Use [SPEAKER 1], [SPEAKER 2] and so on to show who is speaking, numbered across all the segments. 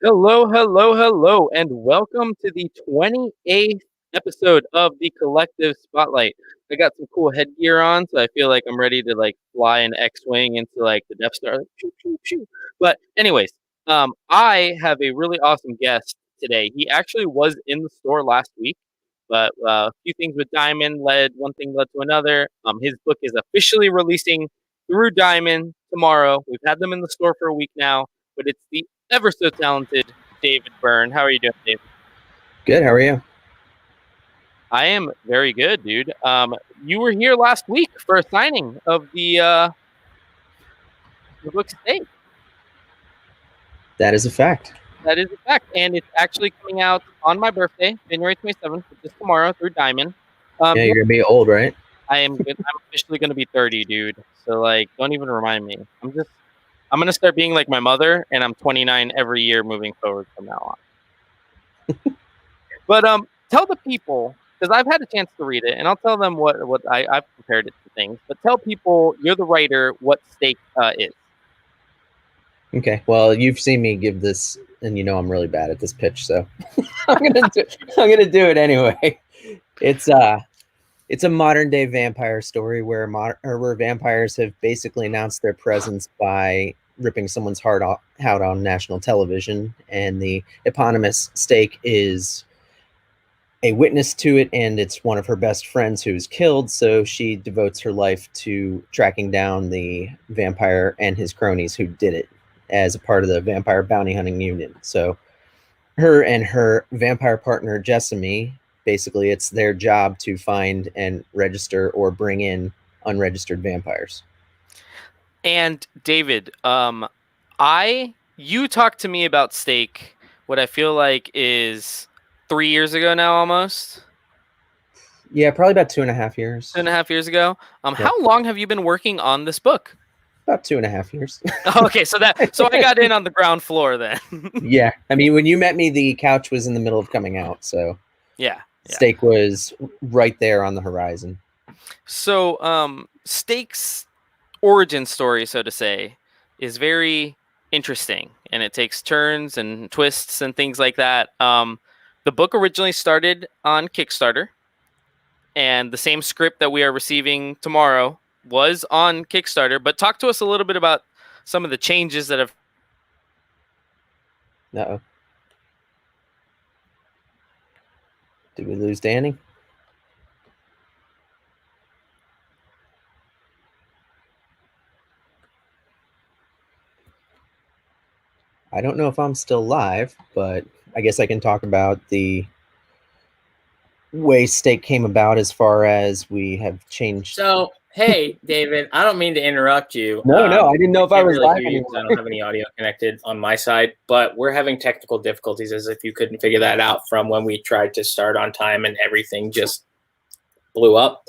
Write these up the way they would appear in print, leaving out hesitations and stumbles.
[SPEAKER 1] Hello, hello, hello, and welcome to the 28th episode of the Collective Spotlight. I got some cool headgear on, so I feel like I'm ready to fly an X-wing into the Death Star. Pew, pew, pew. But anyways, I have a really awesome guest today. He actually was in the store last week, but a few things with Diamond one thing led to another. His book is officially releasing through Diamond tomorrow. We've had them in the store for a week now, but it's the ever so talented David Byrne. How are you doing, David?
[SPEAKER 2] Good. How are you?
[SPEAKER 1] I am very good, dude. You were here last week for a signing of the book today.
[SPEAKER 2] That is a fact.
[SPEAKER 1] That is a fact, and it's actually coming out on my birthday, January 27th, which is tomorrow through Diamond.
[SPEAKER 2] Yeah, you're gonna be old, right?
[SPEAKER 1] I am good. I'm officially gonna be 30, dude. So don't even remind me. I'm gonna start being like my mother, and I'm 29 every year moving forward from now on. But tell the people, because I've had a chance to read it, and I'll tell them what I've compared it to things. But tell people, you're the writer, what Stake is.
[SPEAKER 2] Okay. Well, you've seen me give this, and you know I'm really bad at this pitch, so I'm gonna do it anyway. It's a modern day vampire story where vampires have basically announced their presence by ripping someone's heart out on national television, and the eponymous Stake is a witness to it, and it's one of her best friends who's killed, so she devotes her life to tracking down the vampire and his cronies who did it as a part of the vampire bounty hunting union. So her and her vampire partner Jessamy, basically it's their job to find and register or bring in unregistered vampires.
[SPEAKER 1] And David, you talked to me about Stake, what I feel like is 3 years ago now, almost.
[SPEAKER 2] Yeah, probably about 2.5 years.
[SPEAKER 1] 2.5 years ago. How long have you been working on this book?
[SPEAKER 2] About 2.5 years.
[SPEAKER 1] Okay, so I got in on the ground floor then.
[SPEAKER 2] Yeah, I mean, when you met me, the couch was in the middle of coming out, so
[SPEAKER 1] yeah.
[SPEAKER 2] Stake was right there on the horizon.
[SPEAKER 1] So, Stake's origin story, so to say, is very interesting, and it takes turns and twists and things like that. The book originally started on Kickstarter, and the same script that we are receiving tomorrow was on Kickstarter. But talk to us a little bit about some of the changes that have.
[SPEAKER 2] Uh-oh. Did we lose Danny? I don't know if I'm still live, but I guess I can talk about the way Stake came about as far as we have changed.
[SPEAKER 3] So, hey, David, I don't mean to interrupt you.
[SPEAKER 2] No, I didn't know if I was live
[SPEAKER 3] anymore. I don't have any audio connected on my side, but we're having technical difficulties, as if you couldn't figure that out from when we tried to start on time and everything just blew up.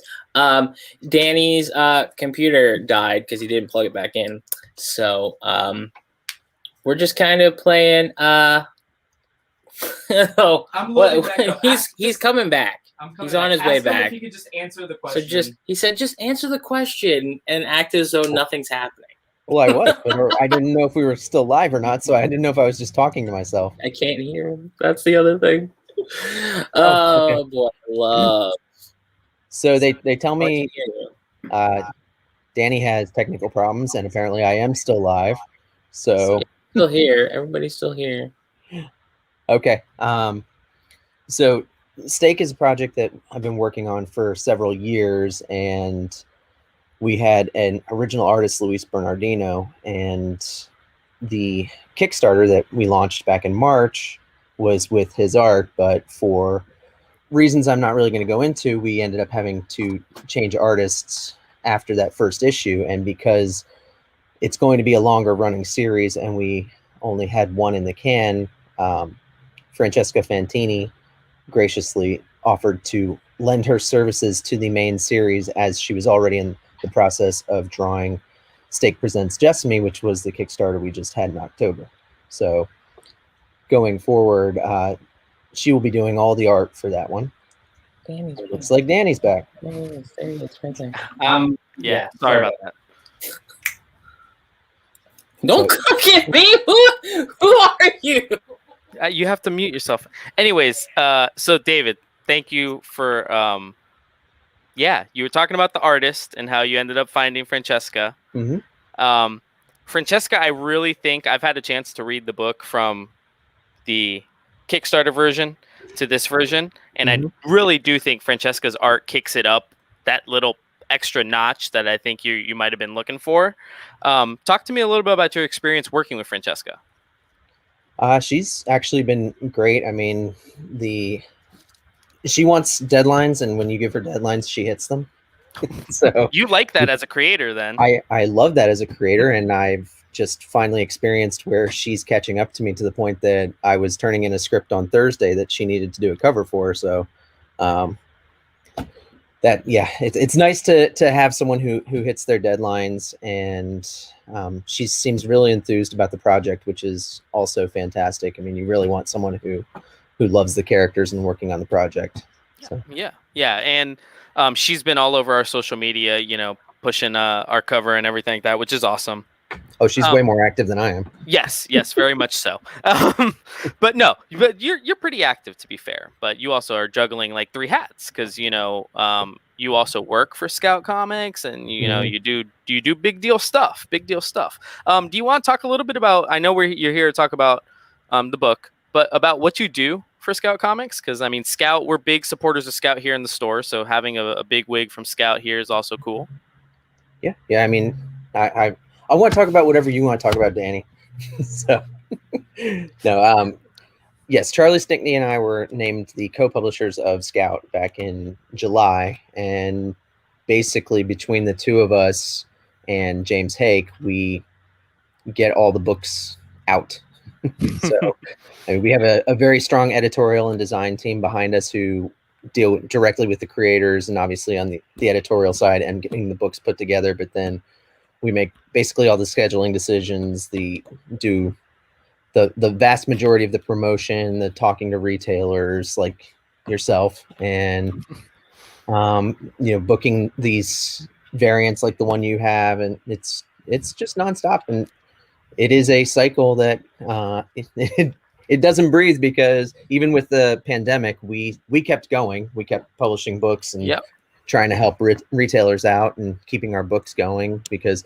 [SPEAKER 3] Danny's computer died because he didn't plug it back in. So we're just kind of playing. He's coming back. He's on his way back.
[SPEAKER 4] If he could just answer the question.
[SPEAKER 3] So he said, just answer the question and act as though nothing's happening.
[SPEAKER 2] Well, I was, but I didn't know if we were still live or not, so I didn't know if I was just talking to myself.
[SPEAKER 3] I can't hear him. That's the other thing. Okay. Boy, love.
[SPEAKER 2] So they tell me Danny has technical problems, and apparently I am still live. So
[SPEAKER 3] still here. Everybody's still here.
[SPEAKER 2] Okay. So Stake is a project that I've been working on for several years, and we had an original artist, Luis Bernardino, and the Kickstarter that we launched back in March was with his art, but for reasons I'm not really going to go into, we ended up having to change artists after that first issue, and because it's going to be a longer running series and we only had one in the can, Francesca Fantini graciously offered to lend her services to the main series, as she was already in the process of drawing Stake Presents Jessamy, which was the Kickstarter we just had in October. So going forward, she will be doing all the art for that one. It looks like Danny's back.
[SPEAKER 3] There he is, right there.
[SPEAKER 1] Yeah, sorry about that.
[SPEAKER 3] Don't look at me. Who are you?
[SPEAKER 1] You have to mute yourself. Anyways, so David, thank you for yeah, you were talking about the artist and how you ended up finding Francesca.
[SPEAKER 2] Mm-hmm.
[SPEAKER 1] Francesca, I really think I've had a chance to read the book from the Kickstarter version to this version, and I really do think Francesca's art kicks it up that little extra notch that I think you might have been looking for. Talk to me a little bit about your experience working with Francesca.
[SPEAKER 2] She's actually been great. I mean, she wants deadlines, and when you give her deadlines, she hits them. So
[SPEAKER 1] You like that as a creator, then?
[SPEAKER 2] I love that as a creator, and I've just finally experienced where she's catching up to me to the point that I was turning in a script on Thursday that she needed to do a cover for. So it's nice to have someone who hits their deadlines, and she seems really enthused about the project, which is also fantastic. I mean, you really want someone who loves the characters and working on the project. So.
[SPEAKER 1] Yeah, and she's been all over our social media, pushing our cover and everything like that, which is awesome.
[SPEAKER 2] Oh, she's way more active than I am.
[SPEAKER 1] Yes, very much so. But you're pretty active, to be fair. But you also are juggling like 3 hats because you also work for Scout Comics, and you do big deal stuff. Do you want to talk a little bit about? I know you're here to talk about the book, but about what you do for Scout Comics, because I mean, Scout, we're big supporters of Scout here in the store, so having a big wig from Scout here is also cool.
[SPEAKER 2] Yeah. I mean, I want to talk about whatever you want to talk about, Danny. So, no, yes, Charlie Stickney and I were named the co-publishers of Scout back in July, and basically between the two of us and James Hake, we get all the books out. So I mean, we have a very strong editorial and design team behind us who deal directly with the creators and obviously on the editorial side and getting the books put together. But then we make basically all the scheduling decisions, do the vast majority of the promotion, the talking to retailers like yourself, and booking these variants like the one you have, and it's just nonstop. And it is a cycle that it doesn't breathe, because even with the pandemic, we kept going. We kept publishing books and trying to help retailers out and keeping our books going, because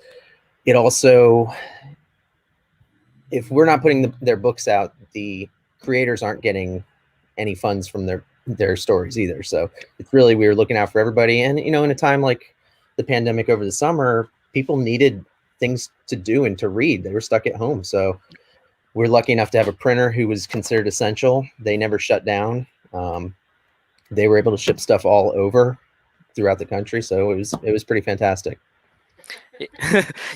[SPEAKER 2] it also, if we're not putting their books out, the creators aren't getting any funds from their stories either. So it's really, we were looking out for everybody. And, in a time like the pandemic over the summer, people needed things to do and to read. They were stuck at home. So we're lucky enough to have a printer who was considered essential. They never shut down. They were able to ship stuff all over throughout the country. So it was pretty fantastic.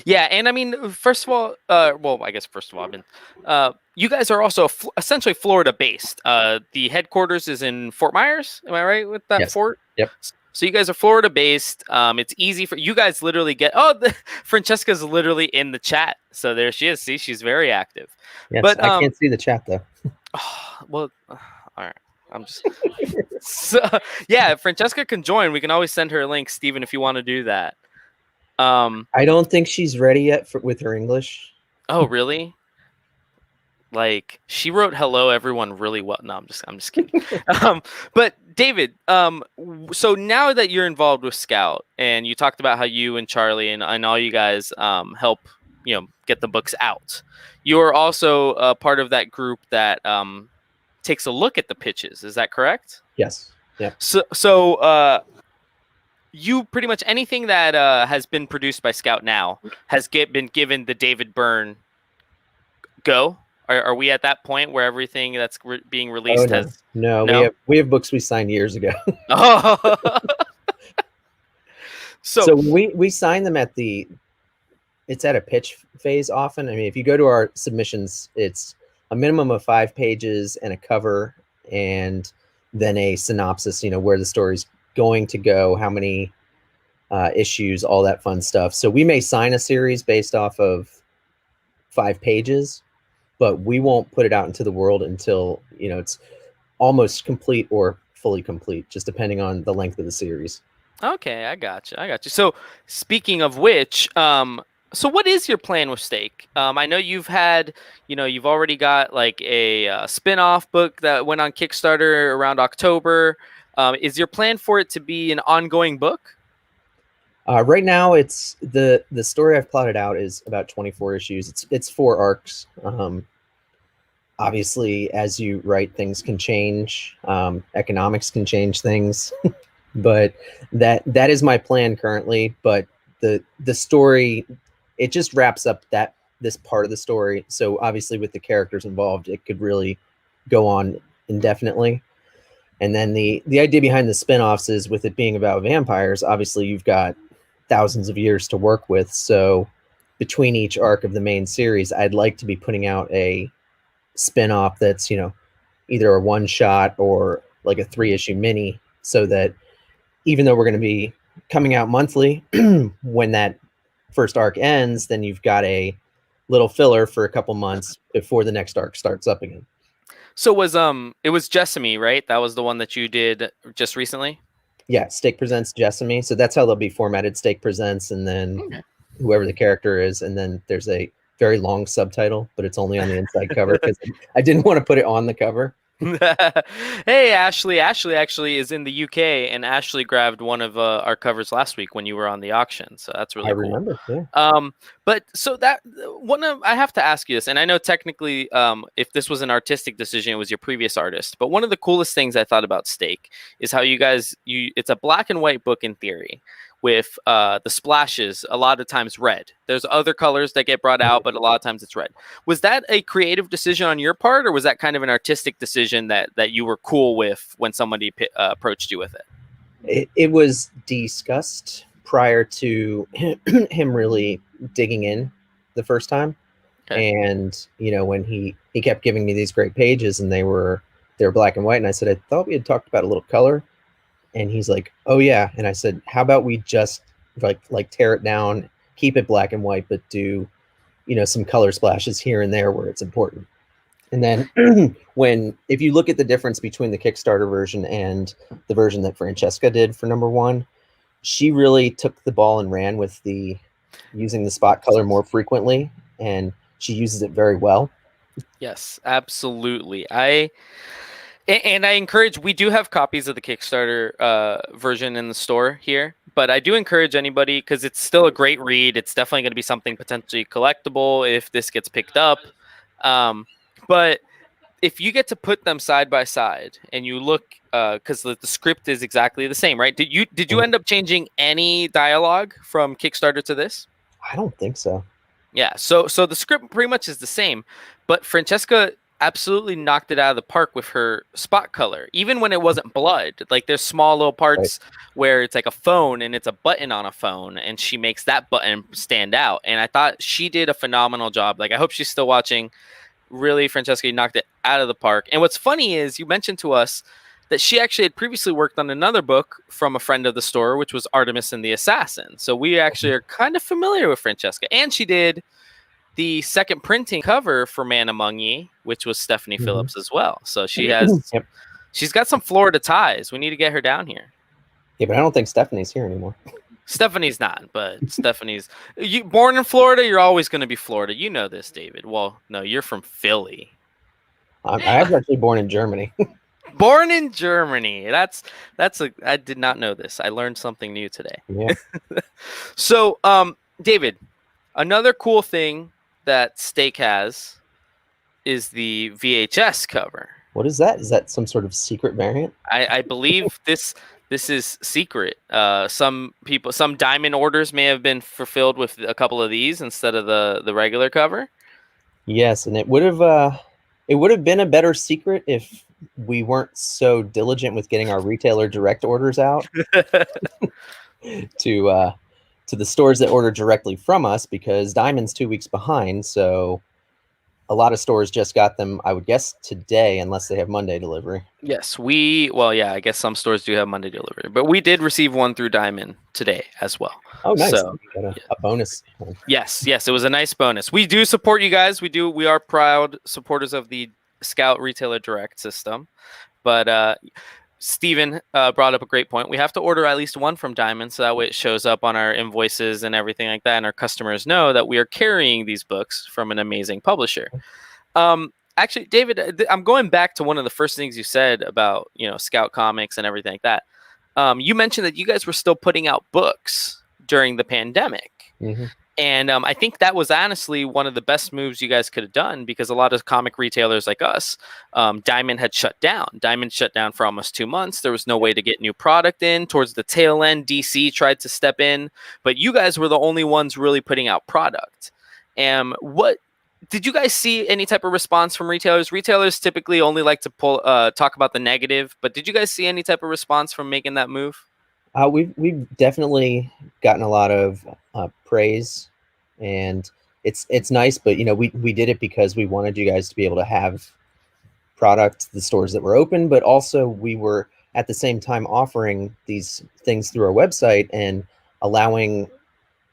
[SPEAKER 1] Yeah, and I mean, first of all, I've been. You guys are also essentially Florida-based. The headquarters is in Fort Myers. Am I right with that?
[SPEAKER 2] Yes.
[SPEAKER 1] Fort?
[SPEAKER 2] Yep.
[SPEAKER 1] So you guys are Florida-based. It's easy for you guys. Literally Francesca's literally in the chat. So there she is. See, she's very active.
[SPEAKER 2] Yes,
[SPEAKER 1] but
[SPEAKER 2] I can't see the chat though.
[SPEAKER 1] Well, all right. I'm just. So, yeah, if Francesca can join, we can always send her a link, Steven, if you want to do that.
[SPEAKER 2] I don't think she's ready yet with her English.
[SPEAKER 1] Oh, really? Like, she wrote "Hello, everyone" really well. No, I'm just kidding. But David, so now that you're involved with Scout, and you talked about how you and Charlie and all you guys help, get the books out. You're also a part of that group that takes a look at the pitches. Is that correct?
[SPEAKER 2] Yes. Yeah.
[SPEAKER 1] So you pretty much anything that has been produced by Scout now has been given the David Byrne go. Are we at that point where everything that's being released has?
[SPEAKER 2] No, we have books we signed years ago.
[SPEAKER 1] Oh.
[SPEAKER 2] So we sign them it's at a pitch phase often. I mean, if you go to our submissions, it's a minimum of 5 pages and a cover, and then a synopsis, where the story's going to go, how many issues, all that fun stuff. So we may sign a series based off of 5 pages, but we won't put it out into the world until, it's almost complete or fully complete, just depending on the length of the series.
[SPEAKER 1] Okay, I got you. So speaking of which, So what is your plan with Stake? I know you've already got like a spin-off book that went on Kickstarter around October. Is your plan for it to be an ongoing book?
[SPEAKER 2] Right now, it's the story I've plotted out is about 24 issues. It's 4 arcs. Obviously, as you write, things can change. Economics can change things, but that is my plan currently. But the story, it just wraps up this part of the story. So obviously, with the characters involved, it could really go on indefinitely. And then the idea behind the spin-offs is, with it being about vampires, obviously you've got thousands of years to work with. So between each arc of the main series, I'd like to be putting out a spin-off that's, either a one-shot or like a 3-issue mini, so that even though we're going to be coming out monthly, when that first arc ends, then you've got a little filler for a couple months before the next arc starts up again.
[SPEAKER 1] So it was Jessamy, right? That was the one that you did just recently?
[SPEAKER 2] Yeah, Stake Presents Jessamy. So that's how they'll be formatted: Stake Presents, and then whoever the character is, and then there's a very long subtitle, but it's only on the inside cover because I didn't want to put it on the cover.
[SPEAKER 1] Hey, Ashley. Ashley actually is in the UK, and Ashley grabbed one of our covers last week when you were on the auction. So that's really cool.
[SPEAKER 2] I remember, yeah.
[SPEAKER 1] But so I have to ask you this, and I know technically, if this was an artistic decision, it was your previous artist. But one of the coolest things I thought about Stake is how it's a black and white book in theory, with the splashes a lot of times red. There's other colors that get brought out, but a lot of times it's red. Was that a creative decision on your part, or was that kind of an artistic decision that you were cool with when somebody approached you with it?
[SPEAKER 2] It was discussed prior to him really digging in the first time. Okay. And, when he kept giving me these great pages, and they were black and white, and I said, I thought we had talked about a little color. And he's like, oh yeah. And I said, how about we just like tear it down, keep it black and white, but do, some color splashes here and there where it's important. And then if you look at the difference between the Kickstarter version and the version that Francesca did for #1, she really took the ball and ran with using the spot color more frequently, and she uses it very well.
[SPEAKER 1] Yes, absolutely. And I encourage, we do have copies of the Kickstarter version in the store here, but I do encourage anybody, because it's still a great read. It's definitely going to be something potentially collectible if this gets picked up. But if you get to put them side by side and you look, because the script is exactly the same, right? Did you end up changing any dialogue from Kickstarter to this?
[SPEAKER 2] I don't think so.
[SPEAKER 1] Yeah, so the script pretty much is the same, but Francesca absolutely knocked it out of the park with her spot color, even when it wasn't blood. Like, there's small little parts where it's like a phone and it's a button on a phone, and she makes that button stand out. And I thought she did a phenomenal job. Like, I hope she's still watching. Really, Francesca, knocked it out of the park. And what's funny is you mentioned to us that she actually had previously worked on another book from a friend of the store, which was Artemis and the Assassin. So we actually are kind of familiar with Francesca. And she did the second printing cover for Man Among Ye, which was Stephanie Phillips as well. So she has, she's got some Florida ties. We need to get her down here.
[SPEAKER 2] Yeah, but I don't think Stephanie's here anymore.
[SPEAKER 1] Stephanie's not, but Stephanie's born in Florida. You're always going to be Florida. You know this, David. Well, no, you're from Philly.
[SPEAKER 2] I was actually born in Germany.
[SPEAKER 1] Born in Germany. I did not know this. I learned something new today.
[SPEAKER 2] Yeah.
[SPEAKER 1] So, David, another cool thing that Stake has is the VHS cover.
[SPEAKER 2] What is that? Is that some sort of secret variant?
[SPEAKER 1] I believe this is secret. Some diamond orders may have been fulfilled with a couple of these instead of the regular cover.
[SPEAKER 2] Yes, and it would have been a better secret if we weren't so diligent with getting our retailer direct orders out to the stores that order directly from us, because Diamond's 2 weeks behind. So a lot of stores just got them, I would guess, today, unless they have Monday delivery.
[SPEAKER 1] Yes, I guess some stores do have Monday delivery, but we did receive one through Diamond today as well.
[SPEAKER 2] Oh, nice.
[SPEAKER 1] So,
[SPEAKER 2] got a bonus.
[SPEAKER 1] Yes, it was a nice bonus. We do support you guys. We are proud supporters of the Scout Retailer Direct system. But Steven brought up a great point. We have to order at least one from Diamond so that way it shows up on our invoices and everything like that, and our customers know that we are carrying these books from an amazing publisher. Actually, David, I'm going back to one of the first things you said about, Scout Comics and everything like that. You mentioned that you guys were still putting out books during the pandemic.
[SPEAKER 2] Mm-hmm.
[SPEAKER 1] And I think that was honestly one of the best moves you guys could have done, because a lot of comic retailers like us, Diamond had shut down. Diamond shut down for almost 2 months. There was no way to get new product in. Towards the tail end, DC tried to step in, but you guys were the only ones really putting out product. What did you guys see any type of response from retailers? Retailers typically only like to talk about the negative, but did you guys see any type of response from making that move?
[SPEAKER 2] We've definitely gotten a lot of praise, and it's nice. But we did it because we wanted you guys to be able to have product, the stores that were open, but also we were at the same time offering these things through our website and allowing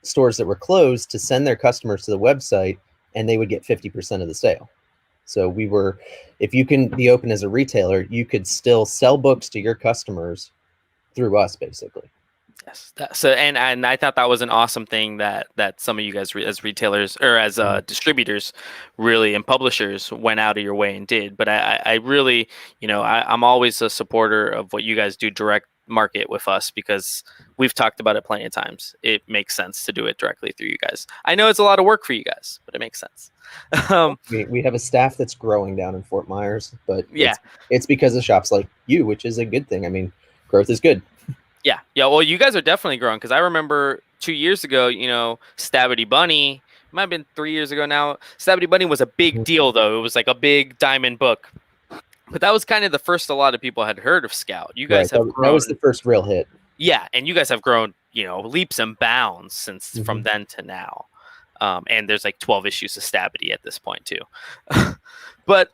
[SPEAKER 2] stores that were closed to send their customers to the website, and they would get 50% of the sale. So if you can be open as a retailer, you could still sell books to your customers through us, basically.
[SPEAKER 1] Yes. And I thought that was an awesome thing that some of you guys as retailers or as distributors really and publishers went out of your way and did. But I really, I'm always a supporter of what you guys do, direct market with us, because we've talked about it plenty of times. It makes sense to do it directly through you guys. I know it's a lot of work for you guys, but it makes sense.
[SPEAKER 2] We have a staff that's growing down in Fort Myers, but
[SPEAKER 1] yeah,
[SPEAKER 2] it's because of shops like you, which is a good thing. I mean, growth is good.
[SPEAKER 1] Yeah. Well, you guys are definitely growing, because I remember 2 years ago, Stabity Bunny, it might have been 3 years ago now. Stabity Bunny was a big deal, though. It was like a big Diamond book. But that was kind of the first a lot of people had heard of Scout. You guys have grown.
[SPEAKER 2] That was the first real hit.
[SPEAKER 1] Yeah, and you guys have grown, leaps and bounds since from then to now. And there's like 12 issues of Stabity at this point, too. But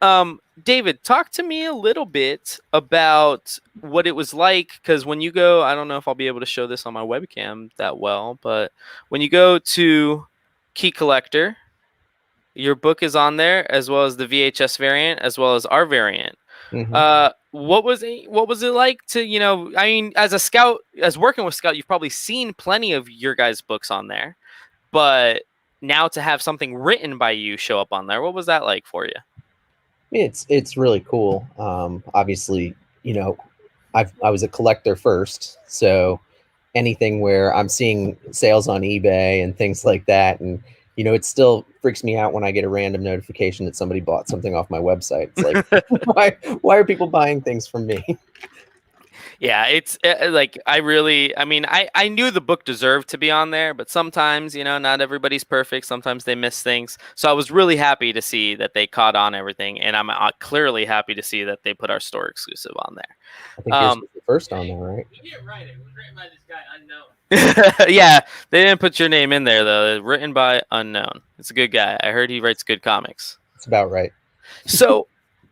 [SPEAKER 1] David, talk to me a little bit about what it was like, because when you go, I don't know if I'll be able to show this on my webcam that well, but when you go to Key Collector, your book is on there, as well as the VHS variant, as well as our variant. What was it like to, I mean, as a scout, as working with Scout, you've probably seen plenty of your guys' books on there, but now to have something written by you show up on there, what was that like for you?
[SPEAKER 2] It's really cool. Obviously, I was a collector first, so anything where I'm seeing sales on eBay and things like that, and it still freaks me out when I get a random notification that somebody bought something off my website. It's like, why are people buying things from me?
[SPEAKER 1] Yeah, it's like I knew the book deserved to be on there, but sometimes, not everybody's perfect. Sometimes they miss things. So I was really happy to see that they caught on everything, and I'm clearly happy to see that they put our store exclusive on there.
[SPEAKER 2] I think yours was the first on there, right?
[SPEAKER 3] You didn't write it. It was written by this guy Unknown.
[SPEAKER 1] Yeah, they didn't put your name in there, though. Written by Unknown. It's a good guy. I heard he writes good comics.
[SPEAKER 2] It's about right.
[SPEAKER 1] So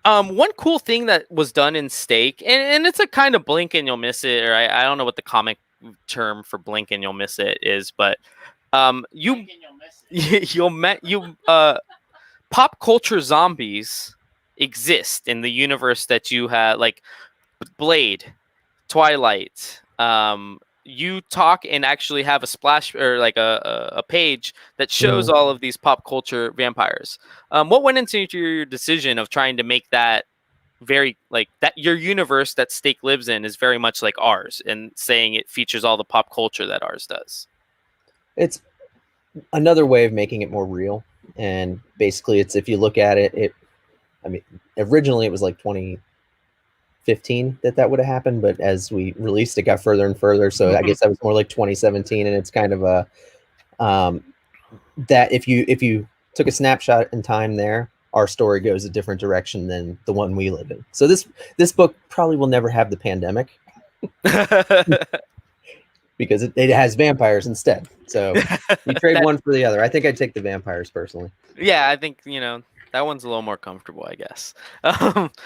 [SPEAKER 1] one cool thing that was done in Stake, and it's a kind of blink and you'll miss it, or I don't know what the comic term for blink and you'll miss it is, but pop culture zombies exist in the universe that you have, like Blade, Twilight. You talk and actually have a splash or like a page that shows all of these pop culture vampires. What went into your decision of trying to make that very like that your universe that Stake lives in is very much like ours, and saying it features all the pop culture that ours does?
[SPEAKER 2] It's another way of making it more real. And basically it's, if you look at it, originally it was like 2015 that would have happened, but as we released it got further and further, so I guess that was more like 2017. And it's kind of a that if you took a snapshot in time there, our story goes a different direction than the one we live in. So this book probably will never have the pandemic because it has vampires instead. So you trade one for the other. I think I'd take the vampires personally.
[SPEAKER 1] Yeah, I think that one's a little more comfortable, I guess.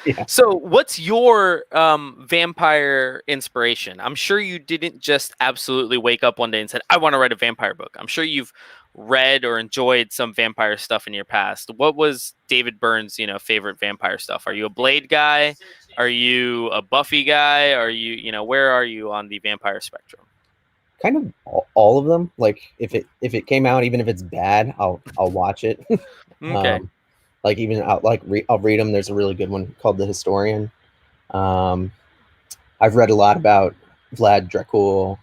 [SPEAKER 1] Yeah. So what's your vampire inspiration? I'm sure you didn't just absolutely wake up one day and said, I want to write a vampire book. I'm sure you've read or enjoyed some vampire stuff in your past. What was David Byrne's, favorite vampire stuff? Are you a Blade guy? Are you a Buffy guy? Are you, where are you on the vampire spectrum?
[SPEAKER 2] Kind of all of them. Like if it came out, even if it's bad, I'll watch it.
[SPEAKER 1] Okay.
[SPEAKER 2] Like even I'll read them. There's a really good one called The Historian. I've read a lot about Vlad Dracul.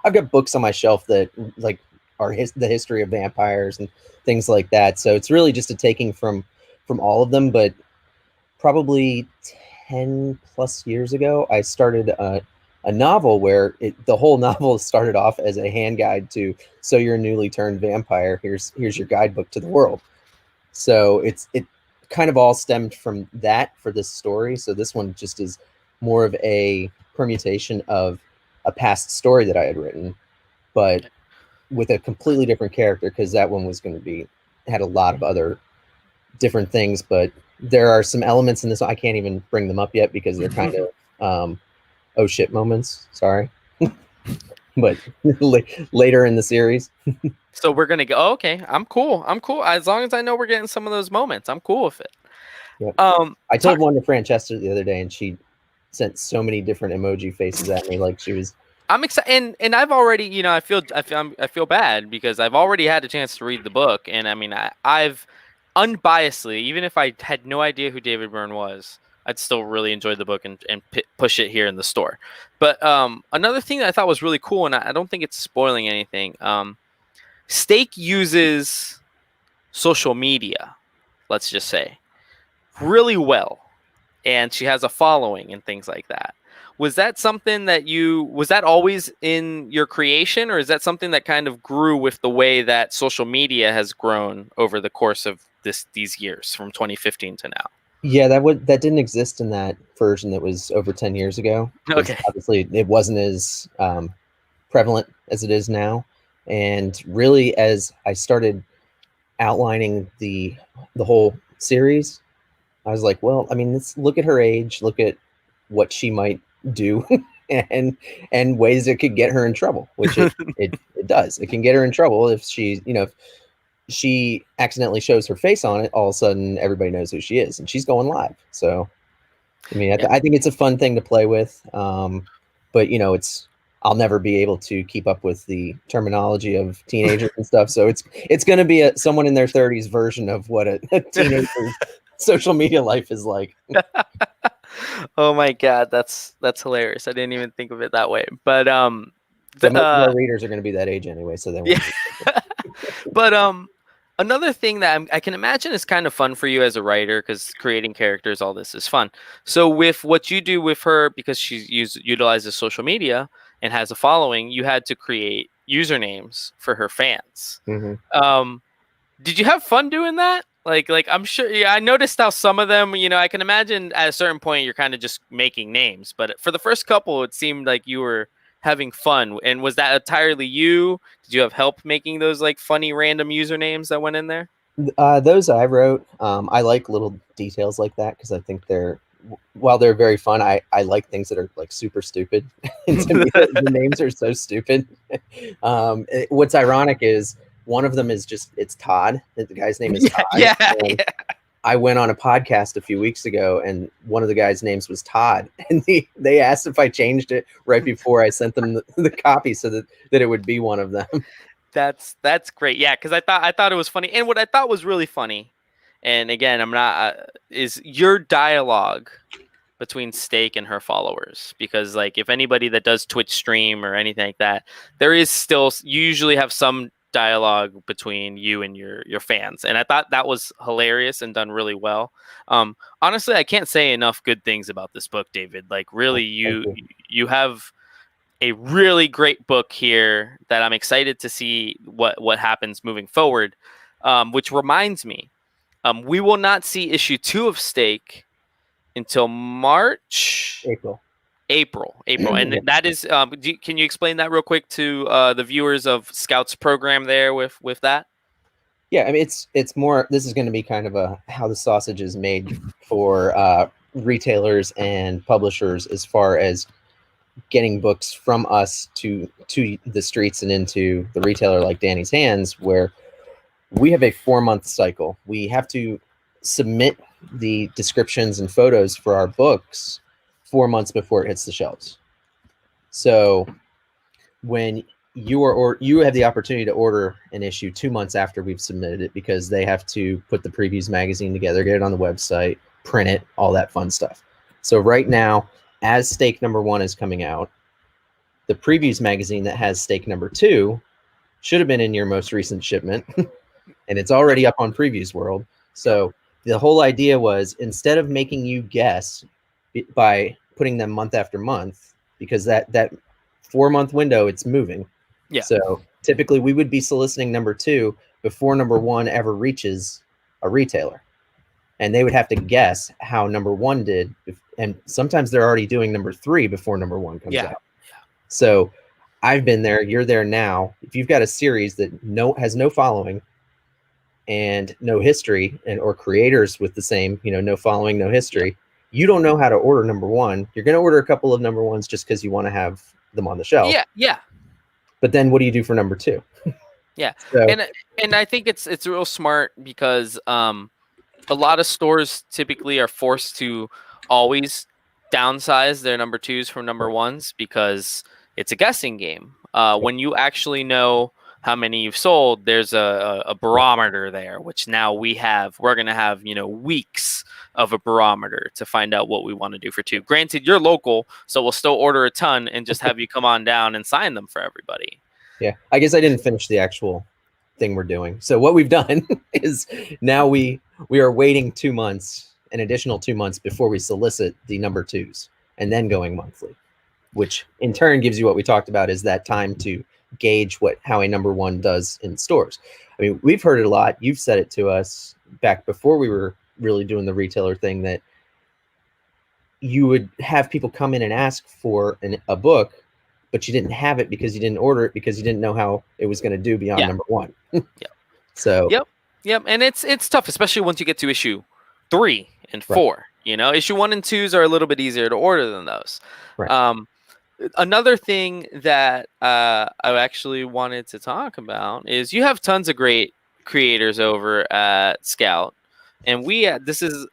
[SPEAKER 2] I've got books on my shelf that like are the history of vampires and things like that. So it's really just a taking from all of them. But probably 10 plus years ago, I started a novel where the whole novel started off as a hand guide to "So you're a newly turned vampire. Here's your guidebook to the world." So it kind of all stemmed from that for this story. So this one just is more of a permutation of a past story that I had written, but with a completely different character, because that one was going to had a lot of other different things. But there are some elements in this. I can't even bring them up yet because they're kind of oh shit moments. Sorry. But later in the series.
[SPEAKER 1] So we're gonna go. Oh, okay, I'm cool. As long as I know we're getting some of those moments, I'm cool with it.
[SPEAKER 2] Yep. I told one to Francesca the other day, and she sent so many different emoji faces at me, like she was.
[SPEAKER 1] I'm excited, and I've already, I feel bad because I've already had a chance to read the book, and I mean, I've unbiasedly, even if I had no idea who David Byrne was, I'd still really enjoy the book and push it here in the store. But another thing that I thought was really cool, and I don't think it's spoiling anything. Stake uses social media, let's just say, really well, and she has a following and things like that. Was that something that was that always in your creation, or is that something that kind of grew with the way that social media has grown over the course of these years from 2015 to now?
[SPEAKER 2] Yeah, that didn't exist in that version that was over 10 years ago.
[SPEAKER 1] Okay.
[SPEAKER 2] Obviously, it wasn't as prevalent as it is now. And really, as I started outlining the whole series, I was like, well, I mean, let's look at her age, look at what she might do, and ways it could get her in trouble, which it does. It can get her in trouble if she, if she accidentally shows her face on it, all of a sudden everybody knows who she is, and she's going live. So, I mean, I think it's a fun thing to play with. But I'll never be able to keep up with the terminology of teenagers and stuff. So it's going to be someone in their 30s version of what a teenager's social media life is like.
[SPEAKER 1] Oh my God, that's hilarious. I didn't even think of it that way. But
[SPEAKER 2] most of our readers are going to be that age anyway, so they won't.
[SPEAKER 1] Yeah. But another thing that I can imagine is kind of fun for you as a writer, because creating characters, all this is fun. So with what you do with her, because she utilizes social media and has a following, you had to create usernames for her fans.
[SPEAKER 2] Mm-hmm.
[SPEAKER 1] Did you have fun doing that? Like I'm sure. Yeah, I noticed how some of them, I can imagine at a certain point you're kind of just making names. But for the first couple, it seemed like you were having fun. And was that entirely you? Did you have help making those like funny random usernames that went in there?
[SPEAKER 2] Those I wrote. I like little details like that because I think while they're very fun, I like things that are like super stupid. And to me, the names are so stupid. What's ironic is one of them is it's Todd. The guy's name is Todd.
[SPEAKER 1] Yeah.
[SPEAKER 2] I went on a podcast a few weeks ago, and one of the guys' names was Todd, and they asked if I changed it right before I sent them the copy so that it would be one of them.
[SPEAKER 1] That's great. Yeah, because I thought it was funny, and what I thought was really funny, and again, I'm not is your dialogue between Stake and her followers, because like if anybody that does Twitch stream or anything like that, there is still, you usually have some dialogue between you and your fans, and I thought that was hilarious and done really well. Honestly, I can't say enough good things about this book, David. Like really, you have a really great book here that I'm excited to see what happens moving forward. Which reminds me, we will not see issue 2 of Stake until April, and that is. Can you explain that real quick to the viewers of Scout's program there with that?
[SPEAKER 2] Yeah, I mean it's more. This is going to be kind of a how the sausage is made for retailers and publishers as far as getting books from us to the streets and into the retailer like Danny's hands, where we have a 4-month cycle. We have to submit the descriptions and photos for our books 4 months before it hits the shelves. So when you have the opportunity to order an issue 2 months after we've submitted it, because they have to put the previews magazine together, get it on the website, print it, all that fun stuff. So right now, as Stake #1 is coming out, the previews magazine that has Stake #2 should have been in your most recent shipment, and it's already up on Previews World. So the whole idea was, instead of making you guess by putting them month after month, because that 4-month window, it's moving.
[SPEAKER 1] Yeah.
[SPEAKER 2] So typically we would be soliciting #2 before #1 ever reaches a retailer, and they would have to guess how #1 did. And sometimes they're already doing #3 before #1 comes out. So I've been there. You're there now. If you've got a series that has no following and no history, or creators with the same, no following, no history, you don't know how to order #1. You're going to order a couple of #1s just because you want to have them on the shelf.
[SPEAKER 1] Yeah.
[SPEAKER 2] But then what do you do for #2?
[SPEAKER 1] Yeah.
[SPEAKER 2] So,
[SPEAKER 1] and I think it's real smart, because a lot of stores typically are forced to always downsize their #2s from #1s, because it's a guessing game. When you actually know how many you've sold, there's a barometer there, which now we're going to have, weeks of a barometer to find out what we want to do for 2. Granted, you're local, so we'll still order a ton and just have you come on down and sign them for everybody.
[SPEAKER 2] Yeah, I guess I didn't finish the actual thing we're doing. So what we've done is now we are waiting 2 months, an additional 2 months, before we solicit the #2s, and then going monthly, which in turn gives you what we talked about, is that time to gauge how a #1 does in stores. I mean, we've heard it a lot. You've said it to us back before we were really doing the retailer thing, that you would have people come in and ask for a book, but you didn't have it because you didn't order it, because you didn't know how it was going to do beyond #1.
[SPEAKER 1] Yeah.
[SPEAKER 2] So
[SPEAKER 1] Yep. And it's tough, especially once you get to issue 3 and 4. Right. Issue 1 and 2s are a little bit easier to order than those.
[SPEAKER 2] Right.
[SPEAKER 1] Another thing that I actually wanted to talk about is, you have tons of great creators over at Scout, and this is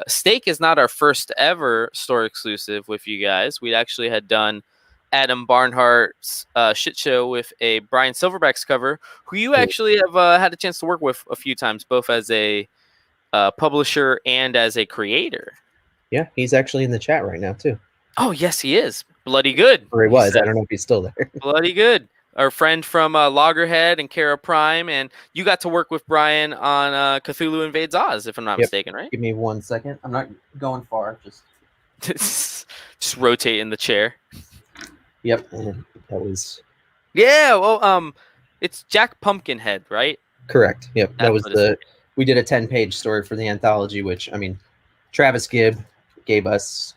[SPEAKER 1] Stake is not our first ever store exclusive with you guys. We actually had done Adam Barnhart's Shit Show with a Brian Silverbacks cover, who you actually have had a chance to work with a few times, both as a publisher and as a creator.
[SPEAKER 2] Yeah, he's actually in the chat right now too.
[SPEAKER 1] Oh, yes, he is. Bloody good.
[SPEAKER 2] Or he was. I don't know if he's still there.
[SPEAKER 1] Bloody good. Our friend from Loggerhead and Kara Prime, and you got to work with Brian on Cthulhu Invades Oz, if I'm not mistaken, right?
[SPEAKER 2] Give me 1 second. I'm not going far.
[SPEAKER 1] Just rotate in the chair.
[SPEAKER 2] Yep, that was.
[SPEAKER 1] Yeah, well, it's Jack Pumpkinhead, right?
[SPEAKER 2] Correct. Yep, that was we did a 10-page story for the anthology, which, I mean, Travis Gibb gave us.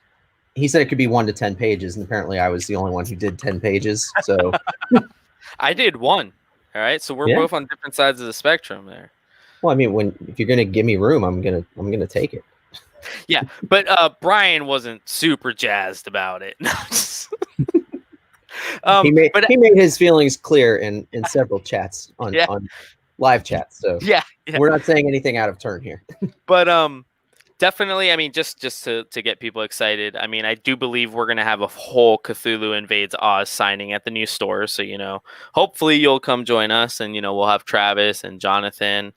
[SPEAKER 2] He said it could be 1 to 10 pages, and apparently I was the only one who did 10 pages. So
[SPEAKER 1] I did 1. All right, so we're both on different sides of the spectrum there.
[SPEAKER 2] Well, I mean, if you're gonna give me room, I'm gonna take it.
[SPEAKER 1] Yeah, but Brian wasn't super jazzed about it.
[SPEAKER 2] He made his feelings clear in several chats on live chats. So
[SPEAKER 1] yeah,
[SPEAKER 2] we're not saying anything out of turn here.
[SPEAKER 1] But definitely, I mean, just to get people excited, I mean, I do believe we're going to have a whole Cthulhu Invades Oz signing at the new store. So, hopefully you'll come join us, and, we'll have Travis and Jonathan.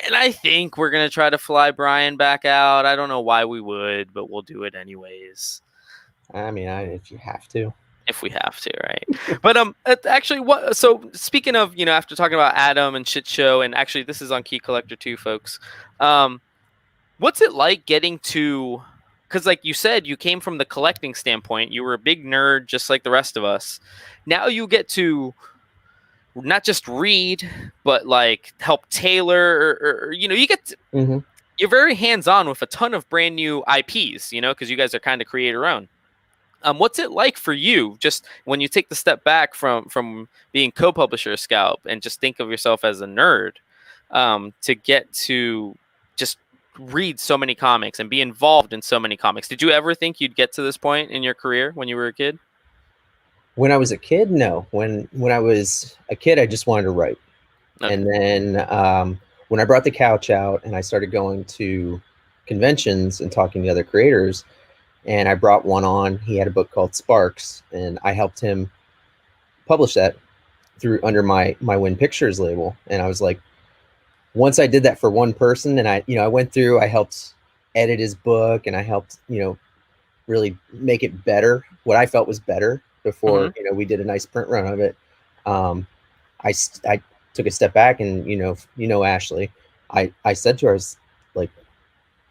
[SPEAKER 1] And I think we're going to try to fly Brian back out. I don't know why we would, but we'll do it anyways.
[SPEAKER 2] I mean, if you have to.
[SPEAKER 1] If we have to, right? But actually, so speaking of, after talking about Adam and Shit Show, and actually this is on Key Collector too, folks. What's it like getting to, because like you said, you came from the collecting standpoint. You were a big nerd just like the rest of us. Now you get to not just read, but like help tailor, or you get to, you're very hands-on with a ton of brand new IPs, because you guys are kind of creator-owned. What's it like for you, just when you take the step back from being co-publisher of Scout and just think of yourself as a nerd, to get to just read so many comics and be involved in so many comics? Did you ever think you'd get to this point in your career when you were a kid?
[SPEAKER 2] When I was a kid, no. When I was a kid, I just wanted to write.
[SPEAKER 1] Okay.
[SPEAKER 2] And then when I brought the couch out and I started going to conventions and talking to other creators, and I brought one on, he had a book called Sparks, and I helped him publish that through under my Win Pictures label. And I was like, once I did that for one person, and I went through, I helped edit his book, and I helped really make it better, what I felt was better before we did a nice print run of it. I took a step back, and Ashley, I said to her, I was like,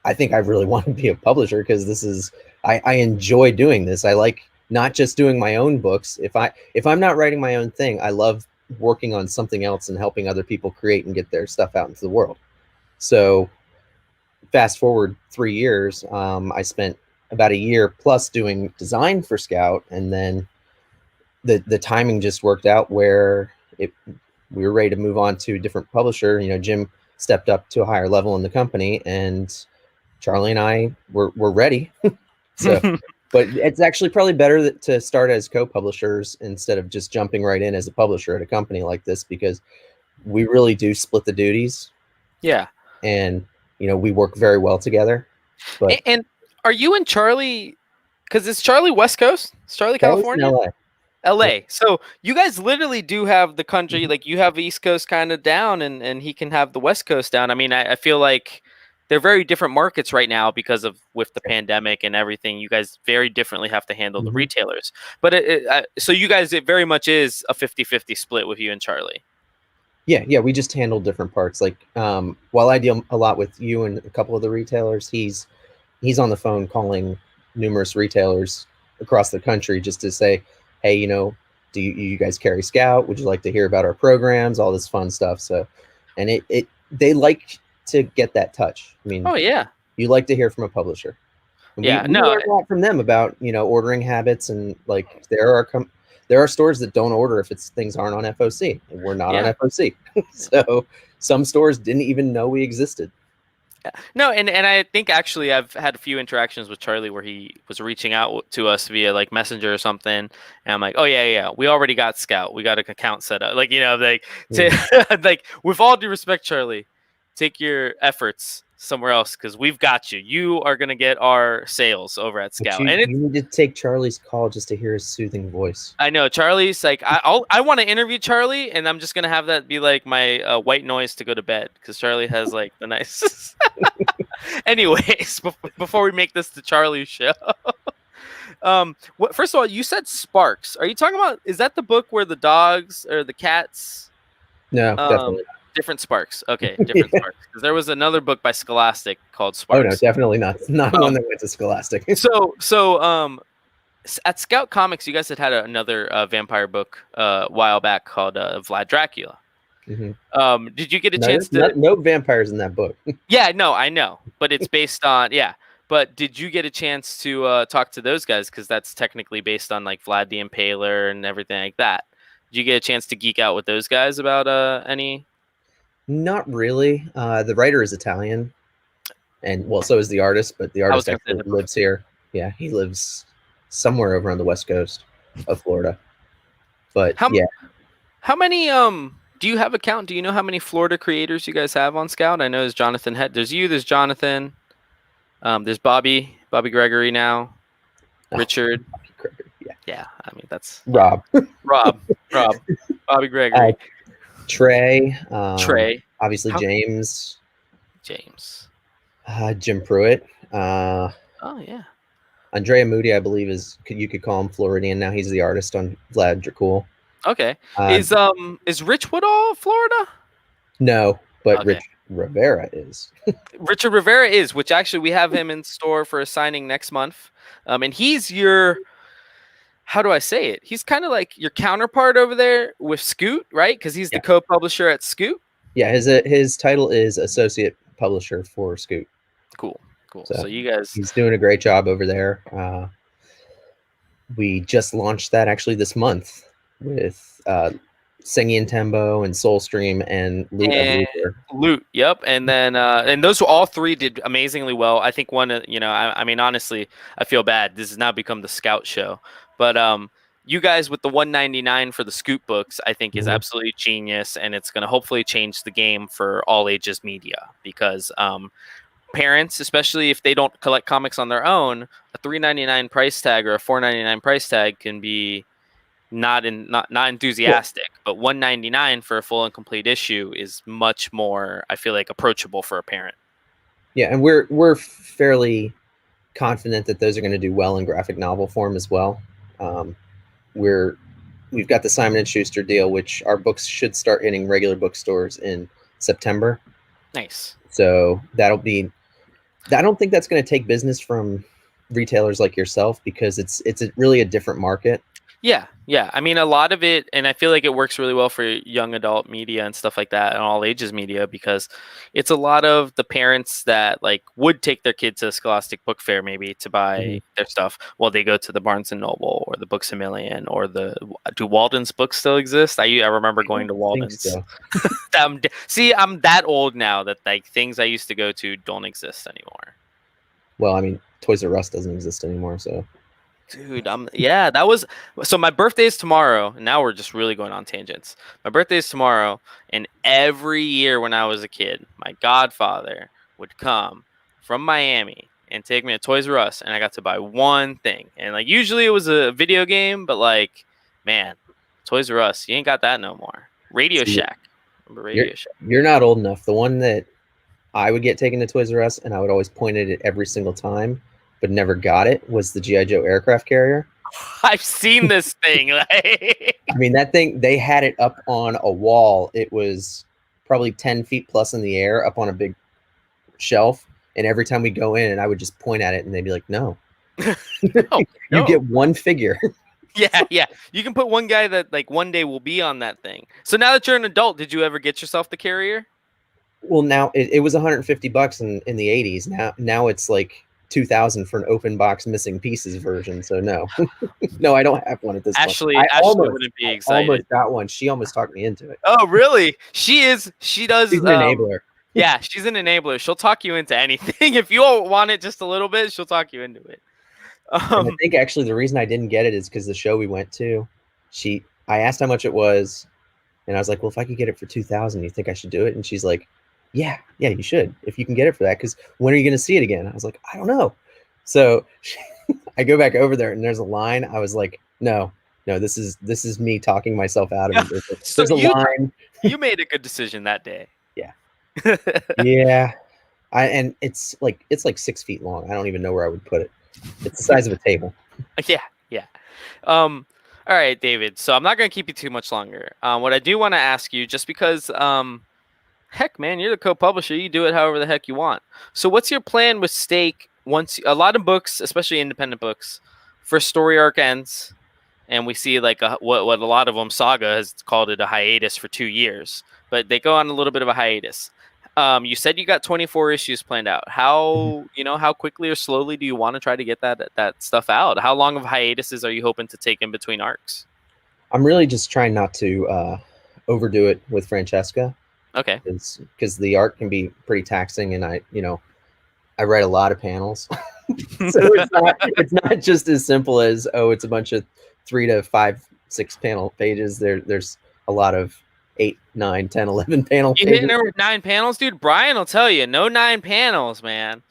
[SPEAKER 2] I think I really want to be a publisher, because this is I enjoy doing this. I like not just doing my own books. If I'm not writing my own thing, I love working on something else and helping other people create and get their stuff out into the world. So fast forward 3 years, I spent about a year plus doing design for Scout, and then the timing just worked out where we were ready to move on to a different publisher. Jim stepped up to a higher level in the company, and Charlie and I were ready. So, but it's actually probably better to start as co-publishers instead of just jumping right in as a publisher at a company like this, because we really do split the duties.
[SPEAKER 1] Yeah.
[SPEAKER 2] And, we work very well together. But
[SPEAKER 1] and are you and Charlie, because it's Charlie West Coast? It's Charlie, California?
[SPEAKER 2] LA.
[SPEAKER 1] LA. So you guys literally do have the country, like you have East Coast kind of down, and he can have the West Coast down. I mean, I feel like they're very different markets right now because of with the pandemic and everything. You guys very differently have to handle the retailers. But so you guys, it very much is a 50-50 split with you and Charlie.
[SPEAKER 2] Yeah, we just handle different parts. Like while I deal a lot with you and a couple of the retailers, he's on the phone calling numerous retailers across the country just to say, hey, do you guys carry Scout? Would you like to hear about our programs? All this fun stuff. So, and they like to get that touch. I mean,
[SPEAKER 1] oh yeah,
[SPEAKER 2] you like to hear from a publisher. And we learn a lot from them about ordering habits, and like there are stores that don't order if things aren't on FOC, and we're not on FOC. So some stores didn't even know we existed.
[SPEAKER 1] No, and I think actually I've had a few interactions with Charlie where he was reaching out to us via like Messenger or something, and I'm like, oh yeah, we already got Scout, we got an account set up, like like with all due respect, Charlie, take your efforts somewhere else, because we've got you. You are gonna get our sales over at Scout.
[SPEAKER 2] You need to take Charlie's call just to hear his soothing voice.
[SPEAKER 1] I know Charlie's like I want to interview Charlie, and I'm just gonna have that be like my white noise to go to bed, because Charlie has like the nicest. Anyways, before we make this the Charlie show, first of all, you said Sparks. Are you talking about? Is that the book where the dogs or the cats?
[SPEAKER 2] No, definitely not.
[SPEAKER 1] Different Sparks. Okay, different Sparks. Because there was another book by Scholastic called Sparks.
[SPEAKER 2] Oh no, definitely not. Not one that went to Scholastic.
[SPEAKER 1] So at Scout Comics, you guys had another vampire book a while back called Vlad Dracula. Mm-hmm. Did you get a chance to?
[SPEAKER 2] No vampires in that book.
[SPEAKER 1] Yeah, no, I know, but it's based on But did you get a chance to talk to those guys? Because that's technically based on like Vlad the Impaler and everything like that. Did you get a chance to geek out with those guys about any?
[SPEAKER 2] Not really. The writer is Italian, and well, so is the artist. But the artist actually lives here. Yeah, he lives somewhere over on the west coast of Florida. But
[SPEAKER 1] how many do you have a count? Do you know how many Florida creators you guys have on Scout? I know there's Jonathan Head. There's you. There's Jonathan. There's Bobby Gregory now. Richard.
[SPEAKER 2] Bobby Gregory,
[SPEAKER 1] yeah. I mean that's
[SPEAKER 2] Rob.
[SPEAKER 1] Rob. Bobby Gregory.
[SPEAKER 2] Trey. Obviously
[SPEAKER 1] James.
[SPEAKER 2] Jim Pruitt.
[SPEAKER 1] Oh yeah.
[SPEAKER 2] Andrea Moody, I believe, you could call him Floridian now. He's the artist on Vlad Dracul.
[SPEAKER 1] Okay. Is Rich Woodall Florida?
[SPEAKER 2] No, but okay. Rich Rivera is.
[SPEAKER 1] Richard Rivera is, which actually we have him in store for a signing next month. And he's your, how do I say it? He's kind of like your counterpart over there with Scoot, right? Because he's the co-publisher at Scoot.
[SPEAKER 2] Yeah, his title is associate publisher for Scoot.
[SPEAKER 1] Cool. So you guys,
[SPEAKER 2] he's doing a great job over there. We just launched that actually this month with Sengi and Tembo and Soulstream and
[SPEAKER 1] Loot. Yep. And then and those all three did amazingly well. I think one, I mean, honestly, I feel bad. This has now become the Scout show, but you guys with the $1.99 for the scoop books, I think is
[SPEAKER 2] Mhm.
[SPEAKER 1] absolutely genius, and it's going to hopefully change the game for all ages media because parents, especially if they don't collect comics on their own, a $3.99 price tag or a $4.99 price tag can be not enthusiastic, but $1.99 for a full and complete issue is much more, I feel like, approachable for a parent.
[SPEAKER 2] Yeah, and we're fairly confident that those are going to do well in graphic novel form as well. Um, we've got the Simon and Schuster deal, which our books should start hitting regular bookstores in September.
[SPEAKER 1] Nice.
[SPEAKER 2] So that'll be. I don't think that's going to take business from retailers like yourself because it's really a different market.
[SPEAKER 1] Yeah. I mean, a lot of it, and I feel like it works really well for young adult media and stuff like that, and all ages media, because it's a lot of the parents that like would take their kids to Scholastic Book Fair maybe to buy their stuff while they go to the Barnes and Noble or the Books a Million or do Walden's books still exist? I remember going to Walden's.
[SPEAKER 2] So.
[SPEAKER 1] See, I'm that old now that like things I used to go to don't exist anymore.
[SPEAKER 2] Well, I mean, Toys R Us doesn't exist anymore, so.
[SPEAKER 1] Dude, that was so my birthday is tomorrow. And now we're just really going on tangents. My birthday is tomorrow, and every year when I was a kid, my godfather would come from Miami and take me to Toys R Us, and I got to buy one thing. And like usually it was a video game, but like, man, Toys R Us, you ain't got that no more. Radio Shack. Remember Radio Shack?
[SPEAKER 2] You're not old enough. The one that I would get taken to Toys R Us, and I would always point at it every single time, but never got it, was the G.I. Joe aircraft carrier.
[SPEAKER 1] I've seen this thing.
[SPEAKER 2] I mean, that thing, they had it up on a wall. It was probably 10 feet plus in the air up on a big shelf. And every time we go in, and I would just point at it, and they'd be like, no.
[SPEAKER 1] No.
[SPEAKER 2] You get one figure.
[SPEAKER 1] Yeah. You can put one guy that like one day will be on that thing. So now that you're an adult, did you ever get yourself the carrier?
[SPEAKER 2] Well, now it was $150 in the 80s. Now it's like $2,000 for an open box missing pieces version. So no, no, I don't have one at this point.
[SPEAKER 1] Ashley wouldn't be excited.
[SPEAKER 2] Almost got one. She almost talked me into it.
[SPEAKER 1] Oh, really? She does.
[SPEAKER 2] She's an enabler.
[SPEAKER 1] Yeah, she's an enabler. She'll talk you into anything. If you all want it just a little bit, she'll talk you into it.
[SPEAKER 2] I think actually the reason I didn't get it is because the show we went to, I asked how much it was, and I was like, well, if I could get it for $2,000, you think I should do it? And she's like, yeah, you should, if you can get it for that, because when are you going to see it again? I was like, I don't know. So I go back over there, and there's a line. I was like, no, this is me talking myself out of it. There's a line.
[SPEAKER 1] You made a good decision that day.
[SPEAKER 2] Yeah. Yeah. And it's like 6 feet long. I don't even know where I would put it. It's the size of a table.
[SPEAKER 1] Yeah. All right, David. So I'm not going to keep you too much longer. What I do want to ask you, just because, heck, man, you're the co-publisher. You do it however the heck you want. So what's your plan with Stake? Once a lot of books, especially independent books, first story arc ends, and we see like what a lot of them, Saga has called it a hiatus for 2 years, but they go on a little bit of a hiatus. You said you got 24 issues planned out. How quickly or slowly do you want to try to get that stuff out? How long of hiatuses are you hoping to take in between arcs?
[SPEAKER 2] I'm really just trying not to overdo it with Francesca.
[SPEAKER 1] Okay.
[SPEAKER 2] Because the art can be pretty taxing, and I write a lot of panels. So it's not just as simple as, it's a bunch of 3 to 5, 6 panel pages. There's a lot of 8, 9, 10, 11 panel pages.
[SPEAKER 1] You hitting her with 9 panels, dude? Brian will tell you, no 9 panels, man.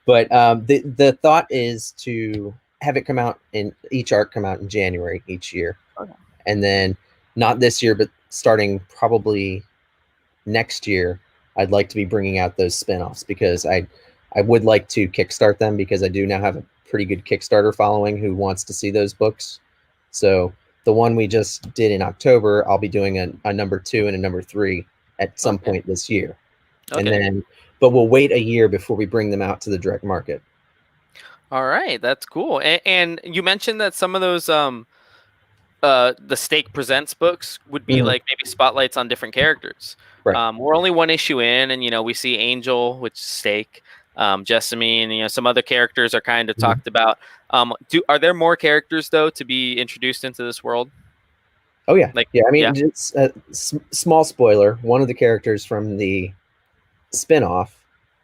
[SPEAKER 2] But the thought is to have it come out each arc come out in January each year.
[SPEAKER 1] Okay.
[SPEAKER 2] And then not this year, but starting probably next year, I'd like to be bringing out those spinoffs, because I would like to kickstart them, because I do now have a pretty good Kickstarter following who wants to see those books. So the one we just did in October, I'll be doing a number 2 and a number 3 at some point this year. Okay. But we'll wait a year before we bring them out to the direct market.
[SPEAKER 1] All right, that's cool. And you mentioned that some of those the Stake Presents books would be like maybe spotlights on different characters.
[SPEAKER 2] Right.
[SPEAKER 1] We're only one issue in, and we see Angel, which is Stake, Jessamine, and some other characters are kind of talked about. Are there more characters though to be introduced into this world?
[SPEAKER 2] Oh yeah, Just a small spoiler. One of the characters from the spinoff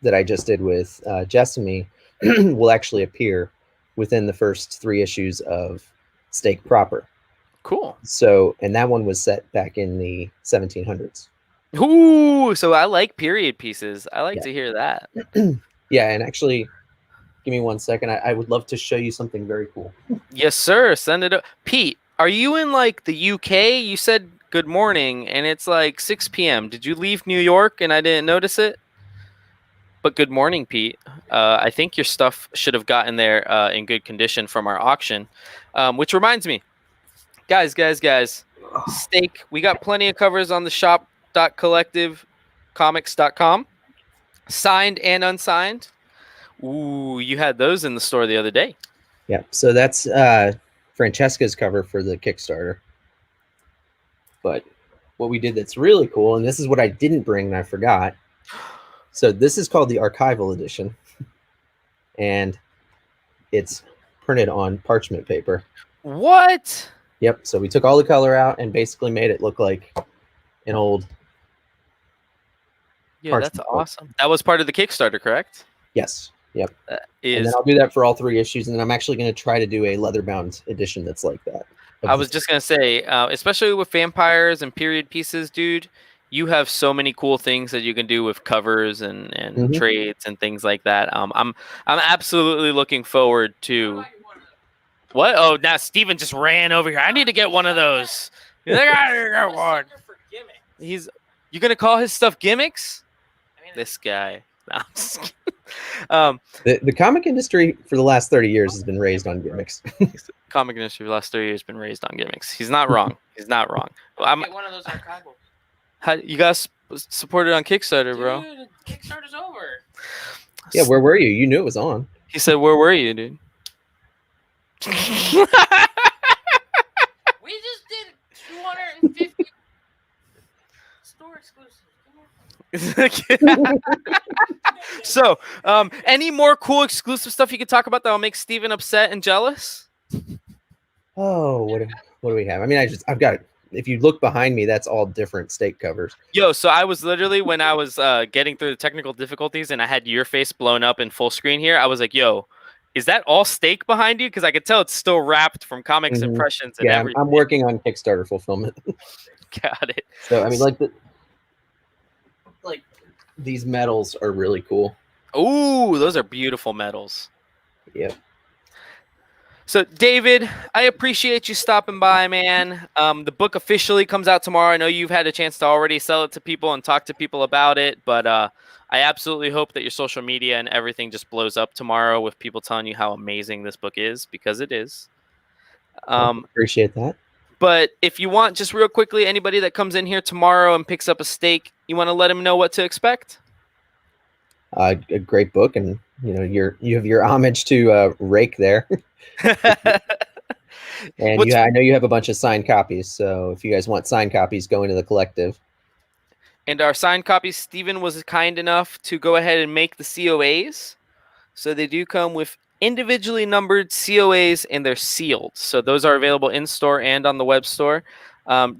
[SPEAKER 2] that I just did with Jessamine will actually appear within the first 3 issues of Stake proper.
[SPEAKER 1] Cool.
[SPEAKER 2] So, and that one was set back in the 1700s.
[SPEAKER 1] Ooh, so I like period pieces. I like
[SPEAKER 2] Yeah.
[SPEAKER 1] to hear that.
[SPEAKER 2] Yeah, and actually, give me 1 second. I would love to show you something very cool.
[SPEAKER 1] Yes, sir. Send it up. Pete, are you in like the UK? You said good morning and it's like 6 p.m. Did you leave New York and I didn't notice it? But good morning, Pete. I think your stuff should have gotten there in good condition from our auction. Which reminds me, guys, Stake. We got plenty of covers on the shop.collectivecomics.com, signed and unsigned. Ooh, you had those in the store the other day.
[SPEAKER 2] Yeah, so that's Francesca's cover for the Kickstarter. But what we did that's really cool, and this is what I didn't bring and I forgot. So this is called the archival edition, and it's printed on parchment paper.
[SPEAKER 1] What?
[SPEAKER 2] Yep. So we took all the color out and basically made it look like an old.
[SPEAKER 1] Yeah, that's
[SPEAKER 2] parchment book.
[SPEAKER 1] awesome. That was part of the Kickstarter, correct?
[SPEAKER 2] Yes. Yep.
[SPEAKER 1] That
[SPEAKER 2] And
[SPEAKER 1] is.
[SPEAKER 2] then I'll do that for all 3 issues, and then I'm actually going to try to do a leather-bound edition that's like that.
[SPEAKER 1] I was just gonna say, especially with vampires and period pieces, dude, you have so many cool things that you can do with covers and
[SPEAKER 2] Mhm.
[SPEAKER 1] trades and things like that. I'm absolutely looking forward to. What? Oh, now Steven just ran over here. I need to get one of those. He's like, I need to get one. You gonna call his stuff gimmicks? This guy. No, I'm just kidding.
[SPEAKER 2] The comic industry for the last 30 years has been raised on gimmicks.
[SPEAKER 1] Comic industry for the last 30 years been raised on gimmicks. He's not wrong. He's not wrong. Well, I'm,
[SPEAKER 3] Get one of those archival.
[SPEAKER 1] how, you guys supported on Kickstarter, bro.
[SPEAKER 3] Dude, Kickstarter's over.
[SPEAKER 2] Yeah, where were you? You knew it was on.
[SPEAKER 1] He said, "Where were you, dude?"
[SPEAKER 3] We just did 250 store exclusives.
[SPEAKER 1] So, any more cool exclusive stuff you could talk about that'll make Steven upset and jealous?
[SPEAKER 2] Oh, what do we have? I mean, I've got. If you look behind me, that's all different Stake covers.
[SPEAKER 1] Yo, so I was literally when I was getting through the technical difficulties and I had your face blown up in full screen here, I was like, "Yo, is that all Stake behind you?" Because I could tell it's still wrapped from comics
[SPEAKER 2] Mhm.
[SPEAKER 1] impressions and
[SPEAKER 2] Yeah,
[SPEAKER 1] everything.
[SPEAKER 2] I'm working on Kickstarter fulfillment.
[SPEAKER 1] Got it.
[SPEAKER 2] So I mean, like these medals are really cool.
[SPEAKER 1] Ooh, those are beautiful medals.
[SPEAKER 2] Yep.
[SPEAKER 1] So, David, I appreciate you stopping by, man. The book officially comes out tomorrow. I know you've had a chance to already sell it to people and talk to people about it, but I absolutely hope that your social media and everything just blows up tomorrow with people telling you how amazing this book is, because it is.
[SPEAKER 2] Appreciate that.
[SPEAKER 1] But if you want, just real quickly, anybody that comes in here tomorrow and picks up a Stake, you want to let them know what to expect?
[SPEAKER 2] A great book, and you have your homage to Rake there. And I know you have a bunch of signed copies, so if you guys want signed copies, go into the collective.
[SPEAKER 1] And our signed copies, Steven was kind enough to go ahead and make the COAs. So they do come with individually numbered COAs, and they're sealed. So those are available in store and on the web store.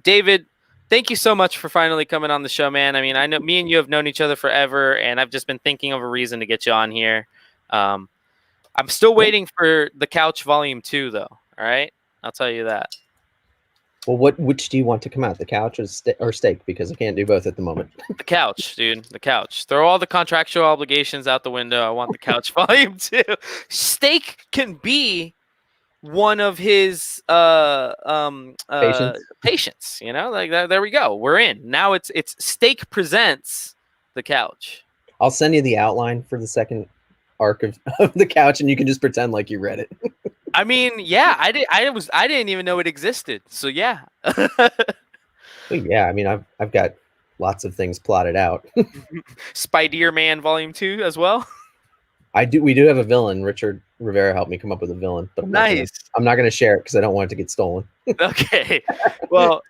[SPEAKER 1] David, thank you so much for finally coming on the show, man. I mean, I know me and you have known each other forever, and I've just been thinking of a reason to get you on here. I'm still waiting for the Couch Volume 2, though. All right? I'll tell you that.
[SPEAKER 2] Well, which do you want to come out, the Couch or Stake? Because I can't do both at the moment.
[SPEAKER 1] The Couch, dude. The Couch. Throw all the contractual obligations out the window. I want the Couch Volume 2. Stake can be one of his patients, like that. There we go. We're in. Now it's Stake presents the Couch.
[SPEAKER 2] I'll send you the outline for the second arc of the Couch, and you can just pretend like you read it.
[SPEAKER 1] I mean, yeah, I didn't even know it existed. So yeah.
[SPEAKER 2] Well, yeah, I mean, I've got lots of things plotted out.
[SPEAKER 1] Spider-Man Volume 2 as well.
[SPEAKER 2] We do have a villain. Richard Rivera helped me come up with a villain, but I'm not gonna share it because I don't want it to get stolen.
[SPEAKER 1] Okay. Well,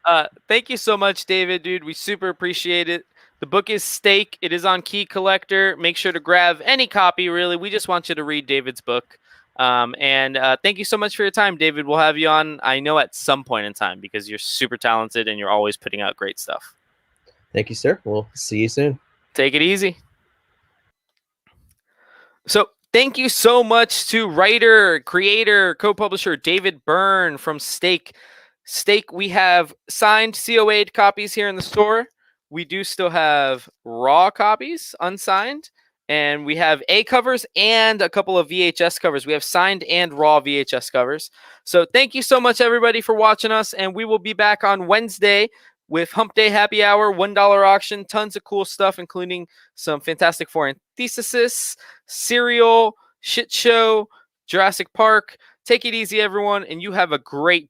[SPEAKER 1] thank you so much, David, dude. We super appreciate it. The book is Stake. It is on Key Collector. Make sure to grab any copy, really. We just want you to read David's book. And thank you so much for your time, David. We'll have you on, I know, at some point in time, because you're super talented and you're always putting out great stuff.
[SPEAKER 2] Thank you, sir. We'll see you soon.
[SPEAKER 1] Take it easy. So thank you so much to writer, creator, co-publisher David Byrne from Stake. Steak, we have signed COA'd copies here in the store. We do still have raw copies, unsigned. And we have A covers and a couple of VHS covers. We have signed and raw VHS covers. So thank you so much, everybody, for watching us. And we will be back on Wednesday with Hump Day Happy Hour, $1 auction, tons of cool stuff, including some Fantastic Four Antithesis, Serial, Shit Show, Jurassic Park. Take it easy, everyone, and you have a great